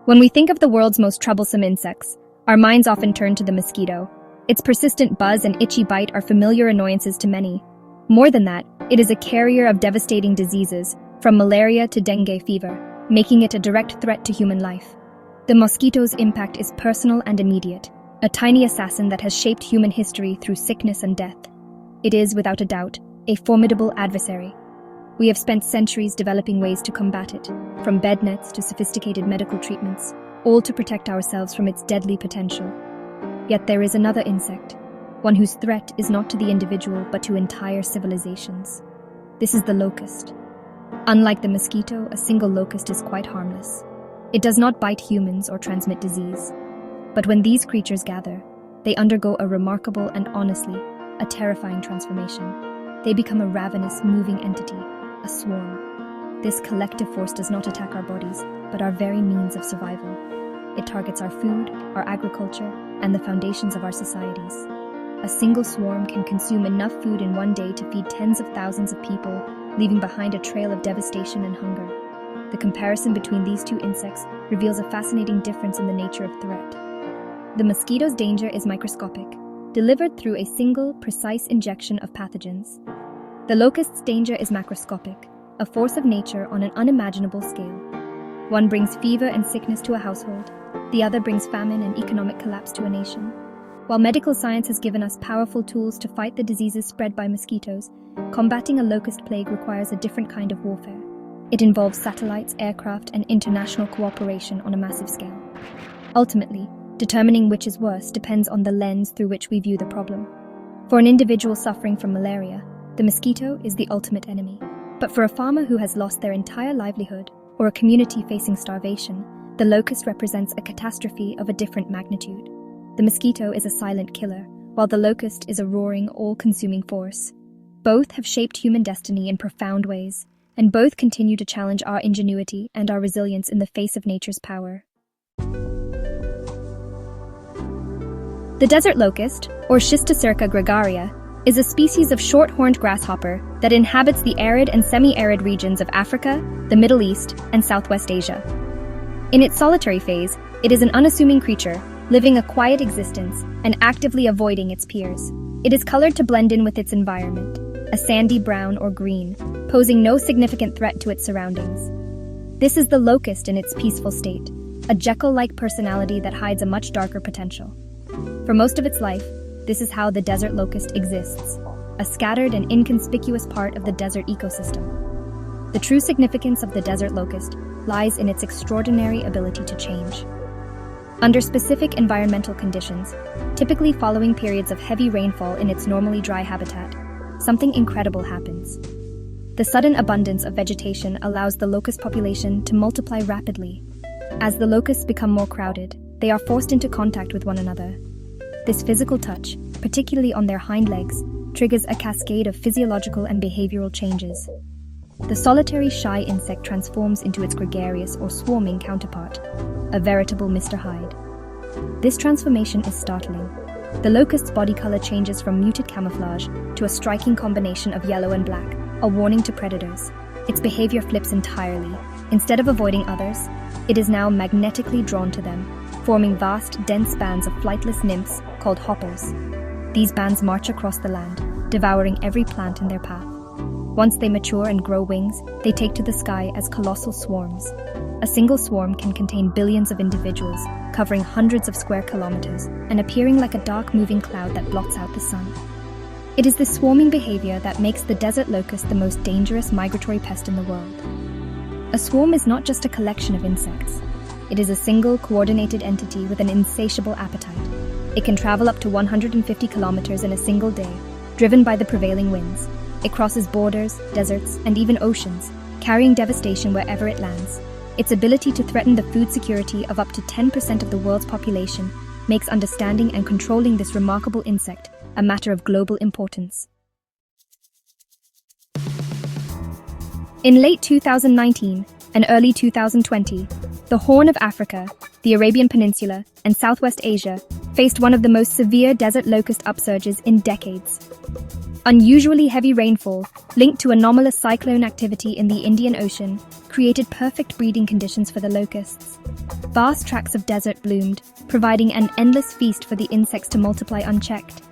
When we think of the world's most troublesome insects, our minds often turn to the mosquito. Its persistent buzz and itchy bite are familiar annoyances to many. More than that, it is a carrier of devastating diseases, from malaria to dengue fever, making it a direct threat to human life. The mosquito's impact is personal and immediate, a tiny assassin that has shaped human history through sickness and death. It is, without a doubt, a formidable adversary. We have spent centuries developing ways to combat it, from bed nets to sophisticated medical treatments, all to protect ourselves from its deadly potential. Yet there is another insect, one whose threat is not to the individual but to entire civilizations. This is the locust. Unlike the mosquito, a single locust is quite harmless. It does not bite humans or transmit disease. But when these creatures gather, they undergo a remarkable and honestly, a terrifying transformation. They become a ravenous, moving entity, a swarm. This collective force does not attack our bodies, but our very means of survival. It targets our food, our agriculture, and the foundations of our societies. A single swarm can consume enough food in one day to feed tens of thousands of people, leaving behind a trail of devastation and hunger. The comparison between these two insects reveals a fascinating difference in the nature of threat. The mosquito's danger is microscopic, delivered through a single, precise injection of pathogens. The locust's danger is macroscopic, a force of nature on an unimaginable scale. One brings fever and sickness to a household, the other brings famine and economic collapse to a nation. While medical science has given us powerful tools to fight the diseases spread by mosquitoes, combating a locust plague requires a different kind of warfare. It involves satellites, aircraft, and international cooperation on a massive scale. Ultimately, determining which is worse depends on the lens through which we view the problem. For an individual suffering from malaria, the mosquito is the ultimate enemy. But for a farmer who has lost their entire livelihood, or a community facing starvation, the locust represents a catastrophe of a different magnitude. The mosquito is a silent killer, while the locust is a roaring, all-consuming force. Both have shaped human destiny in profound ways, and both continue to challenge our ingenuity and our resilience in the face of nature's power. The desert locust, or Schistocerca gregaria, is a species of short-horned grasshopper that inhabits the arid and semi-arid regions of Africa, the Middle East, and Southwest Asia. In its solitary phase, it is an unassuming creature, living a quiet existence and actively avoiding its peers. It is colored to blend in with its environment, a sandy brown or green, posing no significant threat to its surroundings. This is the locust in its peaceful state, a Jekyll-like personality that hides a much darker potential. For most of its life, this is how the desert locust exists, a scattered and inconspicuous part of the desert ecosystem. The true significance of the desert locust lies in its extraordinary ability to change. Under specific environmental conditions, typically following periods of heavy rainfall in its normally dry habitat, something incredible happens. The sudden abundance of vegetation allows the locust population to multiply rapidly. As the locusts become more crowded, they are forced into contact with one another. This physical touch, particularly on their hind legs, triggers a cascade of physiological and behavioral changes. The solitary shy insect transforms into its gregarious or swarming counterpart, a veritable Mr. Hyde. This transformation is startling. The locust's body color changes from muted camouflage to a striking combination of yellow and black, a warning to predators. Its behavior flips entirely. Instead of avoiding others, it is now magnetically drawn to them, forming vast, dense bands of flightless nymphs called hoppers. These bands march across the land, devouring every plant in their path. Once they mature and grow wings, they take to the sky as colossal swarms. A single swarm can contain billions of individuals, covering hundreds of square kilometers, and appearing like a dark moving cloud that blots out the sun. It is this swarming behavior that makes the desert locust the most dangerous migratory pest in the world. A swarm is not just a collection of insects. It is a single, coordinated entity with an insatiable appetite. It can travel up to 150 kilometers in a single day, driven by the prevailing winds. It crosses borders, deserts, and even oceans, carrying devastation wherever it lands. Its ability to threaten the food security of up to 10% of the world's population makes understanding and controlling this remarkable insect a matter of global importance. In late 2019 and early 2020, the Horn of Africa, the Arabian Peninsula, and Southwest Asia faced one of the most severe desert locust upsurges in decades. Unusually heavy rainfall, linked to anomalous cyclone activity in the Indian Ocean, created perfect breeding conditions for the locusts. Vast tracts of desert bloomed, providing an endless feast for the insects to multiply unchecked.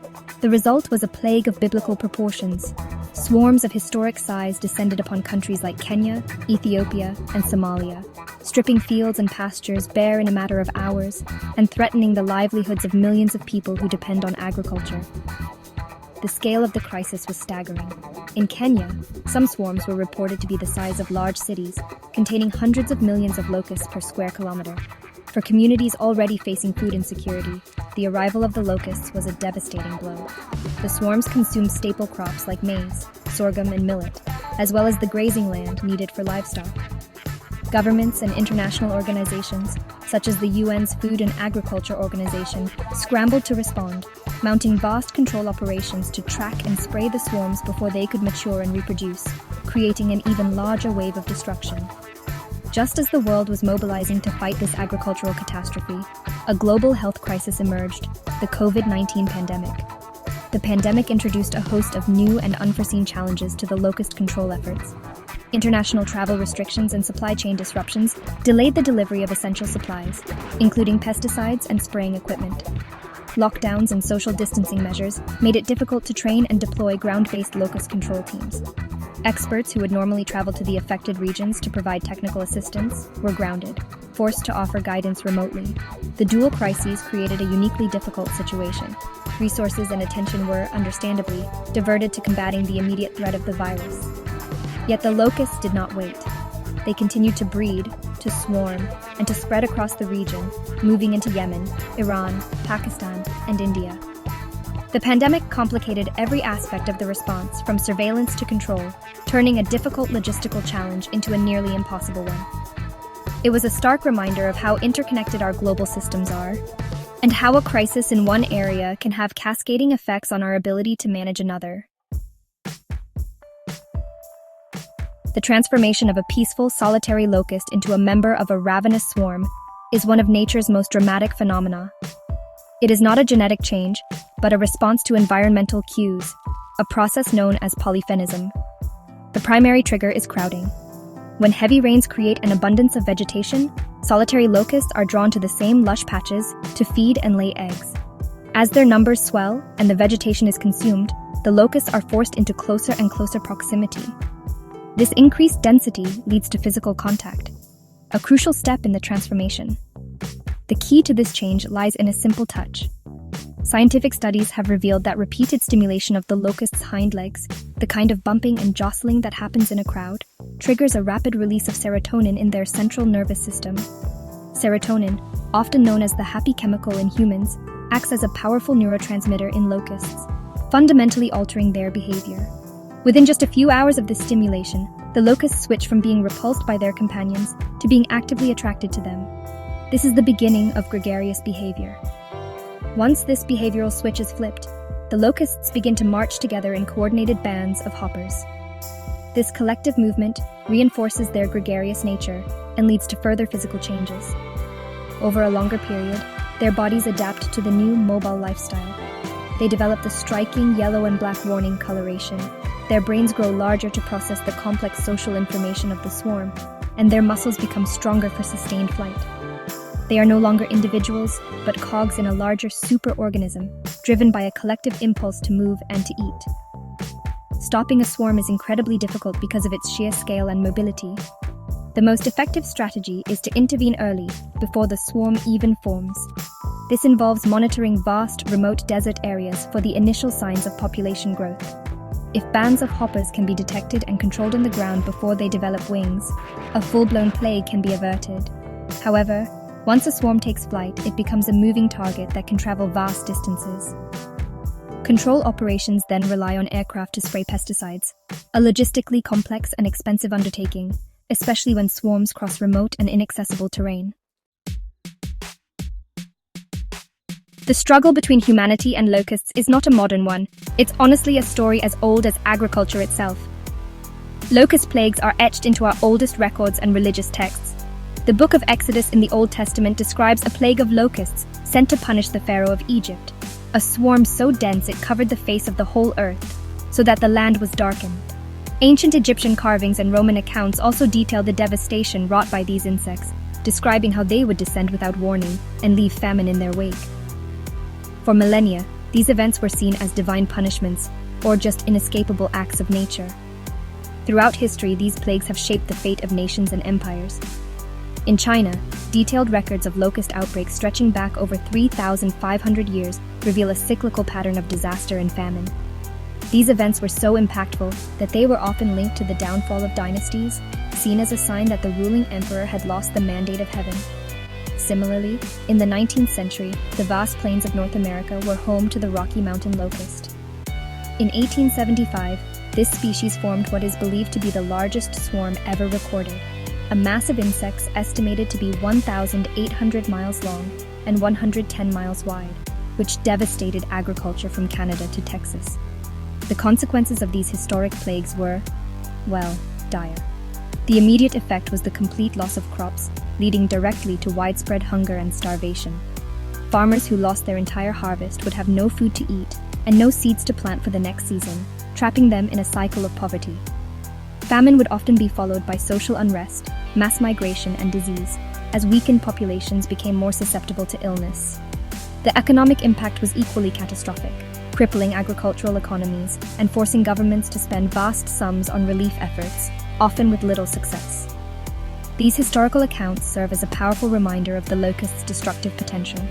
The result was a plague of biblical proportions. Swarms of historic size descended upon countries like Kenya, Ethiopia, and Somalia, stripping fields and pastures bare in a matter of hours and threatening the livelihoods of millions of people who depend on agriculture. The scale of the crisis was staggering. In Kenya, some swarms were reported to be the size of large cities, containing hundreds of millions of locusts per square kilometer. For communities already facing food insecurity, the arrival of the locusts was a devastating blow. The swarms consumed staple crops like maize, sorghum, and millet, as well as the grazing land needed for livestock. Governments and international organizations, such as the UN's Food and Agriculture Organization, scrambled to respond, mounting vast control operations to track and spray the swarms before they could mature and reproduce, creating an even larger wave of destruction. Just as the world was mobilizing to fight this agricultural catastrophe, a global health crisis emerged, the COVID-19 pandemic. The pandemic introduced a host of new and unforeseen challenges to the locust control efforts. International travel restrictions and supply chain disruptions delayed the delivery of essential supplies, including pesticides and spraying equipment. Lockdowns and social distancing measures made it difficult to train and deploy ground-based locust control teams. Experts who would normally travel to the affected regions to provide technical assistance were grounded, forced to offer guidance remotely. The dual crises created a uniquely difficult situation. Resources and attention were, understandably, diverted to combating the immediate threat of the virus. Yet the locusts did not wait. They continued to breed, to swarm, and to spread across the region, moving into Yemen, Iran, Pakistan, and India. The pandemic complicated every aspect of the response, from surveillance to control, turning a difficult logistical challenge into a nearly impossible one. It was a stark reminder of how interconnected our global systems are, and how a crisis in one area can have cascading effects on our ability to manage another. The transformation of a peaceful, solitary locust into a member of a ravenous swarm is one of nature's most dramatic phenomena. It is not a genetic change, but a response to environmental cues, a process known as polyphenism. The primary trigger is crowding. When heavy rains create an abundance of vegetation, solitary locusts are drawn to the same lush patches to feed and lay eggs. As their numbers swell and the vegetation is consumed, the locusts are forced into closer and closer proximity. This increased density leads to physical contact, a crucial step in the transformation. The key to this change lies in a simple touch. Scientific studies have revealed that repeated stimulation of the locust's hind legs, the kind of bumping and jostling that happens in a crowd, triggers a rapid release of serotonin in their central nervous system. Serotonin, often known as the happy chemical in humans, acts as a powerful neurotransmitter in locusts, fundamentally altering their behavior. Within just a few hours of this stimulation, the locusts switch from being repulsed by their companions to being actively attracted to them. This is the beginning of gregarious behavior. Once this behavioral switch is flipped, the locusts begin to march together in coordinated bands of hoppers. This collective movement reinforces their gregarious nature and leads to further physical changes. Over a longer period, their bodies adapt to the new mobile lifestyle. They develop the striking yellow and black warning coloration. Their brains grow larger to process the complex social information of the swarm, and their muscles become stronger for sustained flight. They are no longer individuals, but cogs in a larger superorganism, driven by a collective impulse to move and to eat. Stopping a swarm is incredibly difficult because of its sheer scale and mobility. The most effective strategy is to intervene early, before the swarm even forms. This involves monitoring vast, remote desert areas for the initial signs of population growth. If bands of hoppers can be detected and controlled on the ground before they develop wings, a full-blown plague can be averted. However, once a swarm takes flight, it becomes a moving target that can travel vast distances. Control operations then rely on aircraft to spray pesticides, a logistically complex and expensive undertaking, especially when swarms cross remote and inaccessible terrain. The struggle between humanity and locusts is not a modern one. It's honestly a story as old as agriculture itself. Locust plagues are etched into our oldest records and religious texts. The book of Exodus in the Old Testament describes a plague of locusts sent to punish the Pharaoh of Egypt, a swarm so dense it covered the face of the whole earth. so that the land was darkened. Ancient Egyptian carvings and Roman accounts also detail the devastation wrought by these insects, describing how they would descend without warning and leave famine in their wake. For millennia, these events were seen as divine punishments or just inescapable acts of nature. Throughout history, these plagues have shaped the fate of nations and empires. In China, detailed records of locust outbreaks stretching back over 3,500 years reveal a cyclical pattern of disaster and famine. These events were so impactful that they were often linked to the downfall of dynasties, seen as a sign that the ruling emperor had lost the mandate of heaven. Similarly, in the 19th century, the vast plains of North America were home to the Rocky Mountain locust. In 1875, this species formed what is believed to be the largest swarm ever recorded, a massive insect estimated to be 1,800 miles long and 110 miles wide, which devastated agriculture from Canada to Texas. The consequences of these historic plagues were, well, dire. The immediate effect was the complete loss of crops, leading directly to widespread hunger and starvation. Farmers who lost their entire harvest would have no food to eat and no seeds to plant for the next season, trapping them in a cycle of poverty. Famine would often be followed by social unrest, mass migration, and disease, as weakened populations became more susceptible to illness. The economic impact was equally catastrophic, crippling agricultural economies and forcing governments to spend vast sums on relief efforts, often with little success. These historical accounts serve as a powerful reminder of the locust's destructive potential.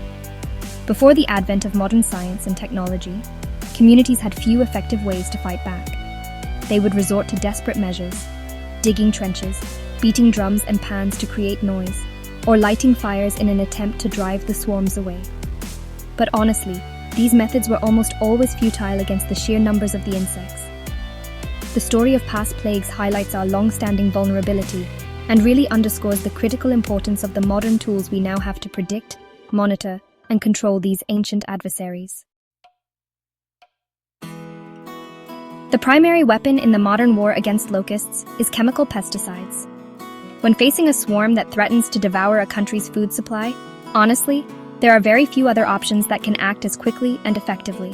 Before the advent of modern science and technology, communities had few effective ways to fight back. They would resort to desperate measures, digging trenches, beating drums and pans to create noise, or lighting fires in an attempt to drive the swarms away. But honestly, these methods were almost always futile against the sheer numbers of the insects. The story of past plagues highlights our long-standing vulnerability and really underscores the critical importance of the modern tools we now have to predict, monitor, and control these ancient adversaries. The primary weapon in the modern war against locusts is chemical pesticides. When facing a swarm that threatens to devour a country's food supply, honestly, there are very few other options that can act as quickly and effectively.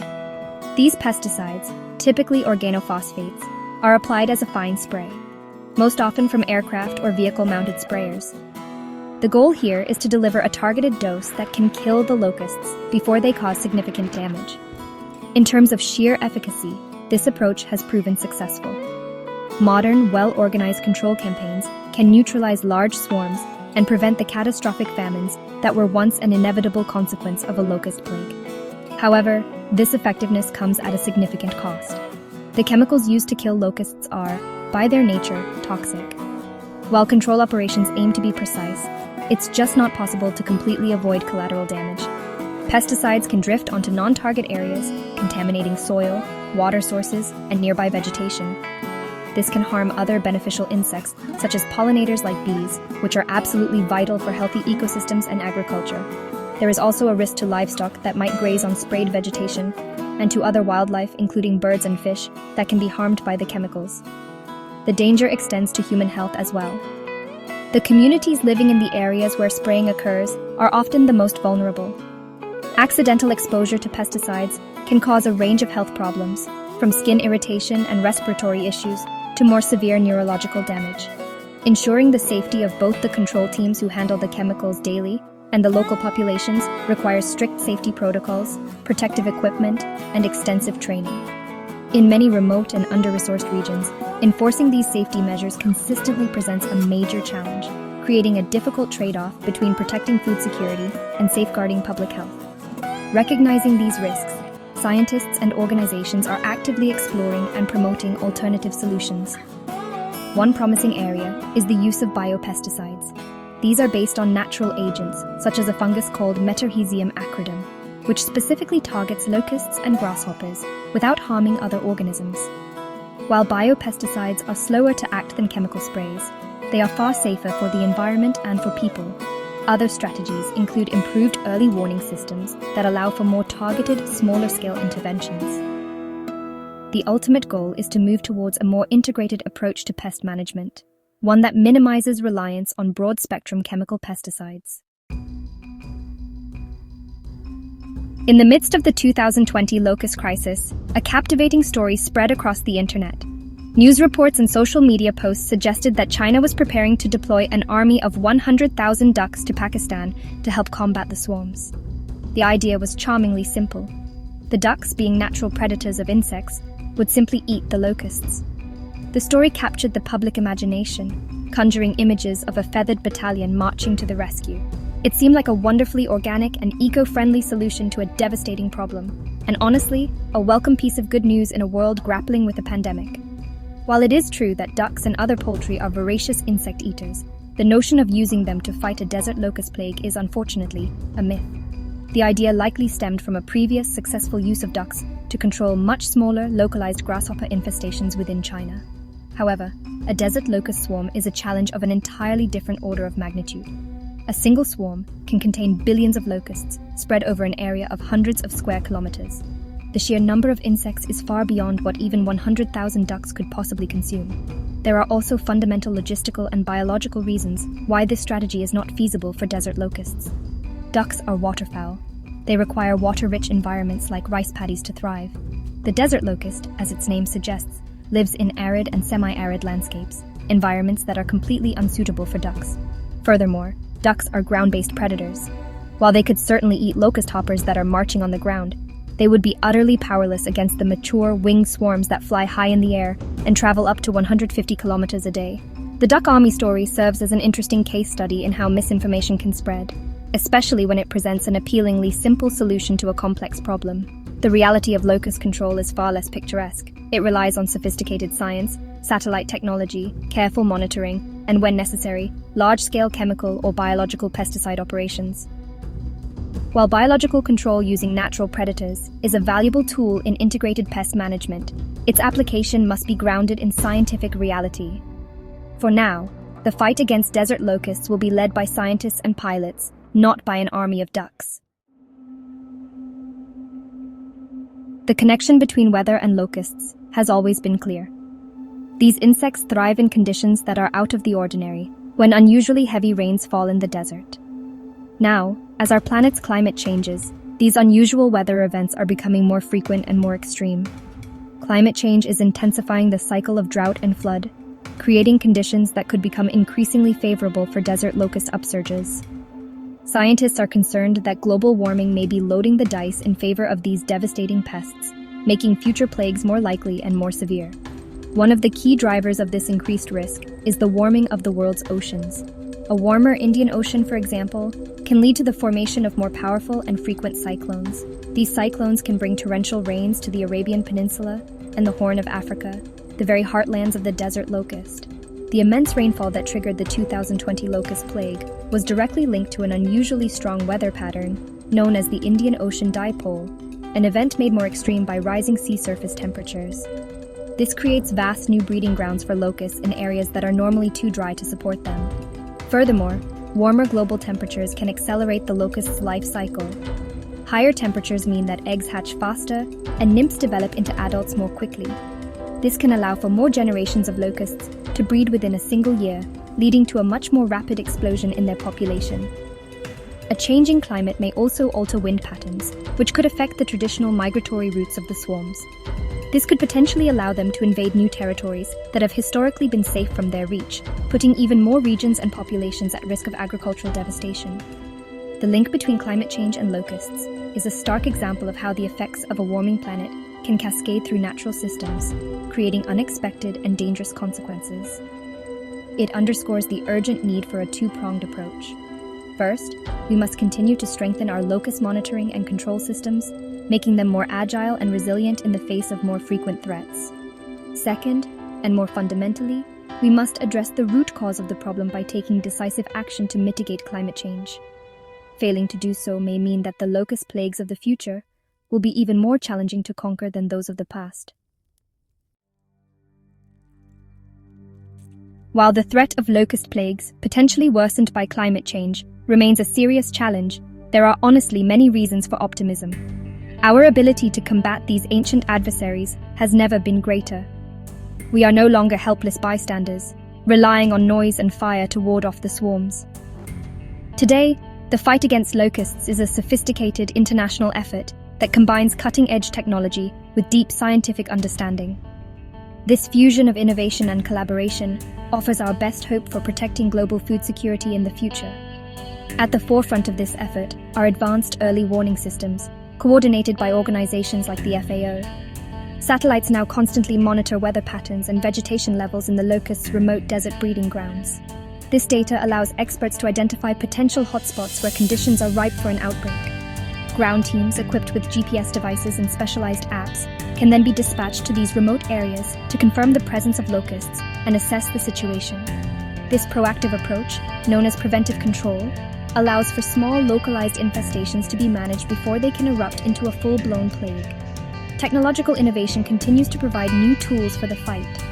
These pesticides, typically organophosphates, are applied as a fine spray, most often from aircraft or vehicle-mounted sprayers. The goal here is to deliver a targeted dose that can kill the locusts before they cause significant damage. In terms of sheer efficacy, this approach has proven successful. Modern, well-organized control campaigns can neutralize large swarms and prevent the catastrophic famines that were once an inevitable consequence of a locust plague. However, this effectiveness comes at a significant cost. The chemicals used to kill locusts are, by their nature, toxic. While control operations aim to be precise, it's just not possible to completely avoid collateral damage. Pesticides can drift onto non-target areas, contaminating soil, water sources, and nearby vegetation. This can harm other beneficial insects, such as pollinators like bees, which are absolutely vital for healthy ecosystems and agriculture. There is also a risk to livestock that might graze on sprayed vegetation, and to other wildlife, including birds and fish, that can be harmed by the chemicals. The danger extends to human health as well. The communities living in the areas where spraying occurs are often the most vulnerable. Accidental exposure to pesticides can cause a range of health problems, from skin irritation and respiratory issues to more severe neurological damage. Ensuring the safety of both the control teams who handle the chemicals daily and the local populations requires strict safety protocols, protective equipment, and extensive training. In many remote and under-resourced regions, enforcing these safety measures consistently presents a major challenge, creating a difficult trade-off between protecting food security and safeguarding public health. Recognizing these risks, scientists and organizations are actively exploring and promoting alternative solutions. One promising area is the use of biopesticides. These are based on natural agents, such as a fungus called Metarhizium acridum, which specifically targets locusts and grasshoppers without harming other organisms. While biopesticides are slower to act than chemical sprays, they are far safer for the environment and for people. Other strategies include improved early warning systems that allow for more targeted, smaller-scale interventions. The ultimate goal is to move towards a more integrated approach to pest management, one that minimizes reliance on broad-spectrum chemical pesticides. In the midst of the 2020 locust crisis, a captivating story spread across the internet. News reports and social media posts suggested that China was preparing to deploy an army of 100,000 ducks to Pakistan to help combat the swarms. The idea was charmingly simple. The ducks, being natural predators of insects, would simply eat the locusts. The story captured the public imagination, conjuring images of a feathered battalion marching to the rescue. It seemed like a wonderfully organic and eco-friendly solution to a devastating problem, and honestly, a welcome piece of good news in a world grappling with a pandemic. While it is true that ducks and other poultry are voracious insect eaters, the notion of using them to fight a desert locust plague is unfortunately a myth. The idea likely stemmed from a previous successful use of ducks to control much smaller, localized grasshopper infestations within China. However, a desert locust swarm is a challenge of an entirely different order of magnitude. A single swarm can contain billions of locusts spread over an area of hundreds of square kilometers. The sheer number of insects is far beyond what even 100,000 ducks could possibly consume. There are also fundamental logistical and biological reasons why this strategy is not feasible for desert locusts. Ducks are waterfowl. They require water-rich environments like rice paddies to thrive. The desert locust, as its name suggests, lives in arid and semi-arid landscapes, environments that are completely unsuitable for ducks. Furthermore, ducks are ground-based predators. While they could certainly eat locust hoppers that are marching on the ground, they would be utterly powerless against the mature winged swarms that fly high in the air and travel up to 150 kilometers a day. The duck army story serves as an interesting case study in how misinformation can spread, especially when it presents an appealingly simple solution to a complex problem. The reality of locust control is far less picturesque. It relies on sophisticated science, satellite technology, careful monitoring, and when necessary, large-scale chemical or biological pesticide operations. While biological control using natural predators is a valuable tool in integrated pest management, its application must be grounded in scientific reality. For now, the fight against desert locusts will be led by scientists and pilots, not by an army of ducks. The connection between weather and locusts has always been clear. These insects thrive in conditions that are out of the ordinary, when unusually heavy rains fall in the desert. Now, as our planet's climate changes, these unusual weather events are becoming more frequent and more extreme. Climate change is intensifying the cycle of drought and flood, creating conditions that could become increasingly favorable for desert locust upsurges. Scientists are concerned that global warming may be loading the dice in favor of these devastating pests, making future plagues more likely and more severe. One of the key drivers of this increased risk is the warming of the world's oceans. A warmer Indian Ocean, for example, can lead to the formation of more powerful and frequent cyclones. These cyclones can bring torrential rains to the Arabian Peninsula and the Horn of Africa, the very heartlands of the desert locust. The immense rainfall that triggered the 2020 locust plague was directly linked to an unusually strong weather pattern known as the Indian Ocean Dipole, an event made more extreme by rising sea surface temperatures. This creates vast new breeding grounds for locusts in areas that are normally too dry to support them. Furthermore, warmer global temperatures can accelerate the locust's life cycle. Higher temperatures mean that eggs hatch faster and nymphs develop into adults more quickly. This can allow for more generations of locusts to breed within a single year, leading to a much more rapid explosion in their population. A changing climate may also alter wind patterns, which could affect the traditional migratory routes of the swarms. This could potentially allow them to invade new territories that have historically been safe from their reach, putting even more regions and populations at risk of agricultural devastation. The link between climate change and locusts is a stark example of how the effects of a warming planet can cascade through natural systems, creating unexpected and dangerous consequences. It underscores the urgent need for a two-pronged approach. First, we must continue to strengthen our locust monitoring and control systems, making them more agile and resilient in the face of more frequent threats. Second, and more fundamentally, we must address the root cause of the problem by taking decisive action to mitigate climate change. Failing to do so may mean that the locust plagues of the future will be even more challenging to conquer than those of the past. While the threat of locust plagues, potentially worsened by climate change, remains a serious challenge, there are honestly many reasons for optimism. Our ability to combat these ancient adversaries has never been greater. We are no longer helpless bystanders, relying on noise and fire to ward off the swarms. Today, The fight against locusts is a sophisticated international effort that combines cutting-edge technology with deep scientific understanding. This fusion of innovation and collaboration offers our best hope for protecting global food security in the future. At the forefront of this effort are advanced early warning systems, coordinated by organizations like the FAO. Satellites now constantly monitor weather patterns and vegetation levels in the locusts' remote desert breeding grounds. This data allows experts to identify potential hotspots where conditions are ripe for an outbreak. Ground teams equipped with GPS devices and specialized apps can then be dispatched to these remote areas to confirm the presence of locusts and assess the situation. This proactive approach, known as preventive control, allows for small localized infestations to be managed before they can erupt into a full-blown plague. Technological innovation continues to provide new tools for the fight.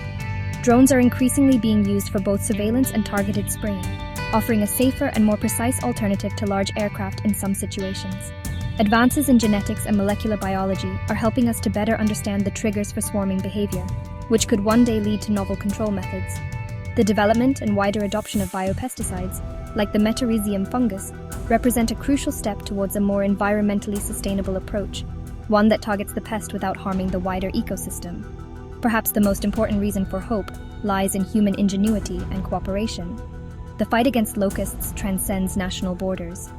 Drones are increasingly being used for both surveillance and targeted spraying, offering a safer and more precise alternative to large aircraft in some situations. Advances in genetics and molecular biology are helping us to better understand the triggers for swarming behavior, which could one day lead to novel control methods. The development and wider adoption of biopesticides, like the metarhizium fungus, represent a crucial step towards a more environmentally sustainable approach, one that targets the pest without harming the wider ecosystem. Perhaps the most important reason for hope lies in human ingenuity and cooperation. The fight against locusts transcends national borders.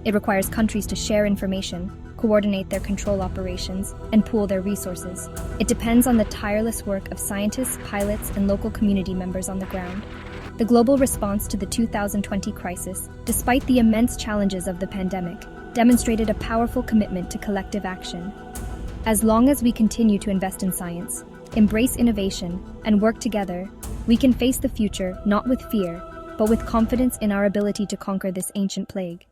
It requires countries to share information, coordinate their control operations, and pool their resources. It depends on the tireless work of scientists, pilots, and local community members on the ground. The global response to the 2020 crisis, despite the immense challenges of the pandemic, demonstrated a powerful commitment to collective action. As long as we continue to invest in science, embrace innovation, and work together, we can face the future not with fear, but with confidence in our ability to conquer this ancient plague.